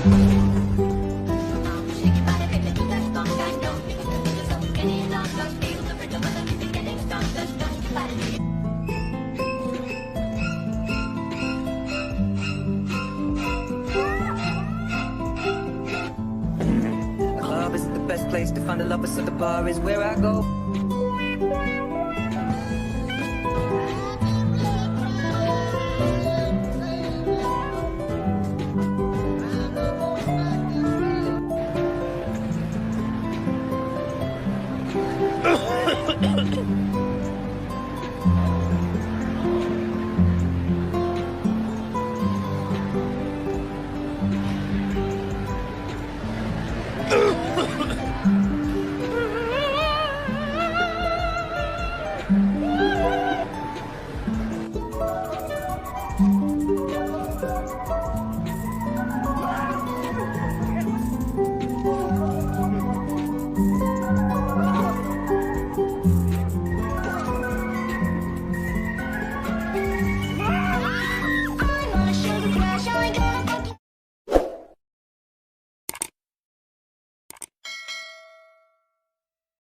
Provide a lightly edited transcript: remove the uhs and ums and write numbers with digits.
The club is the best place to find a lover, so the bar is where I go.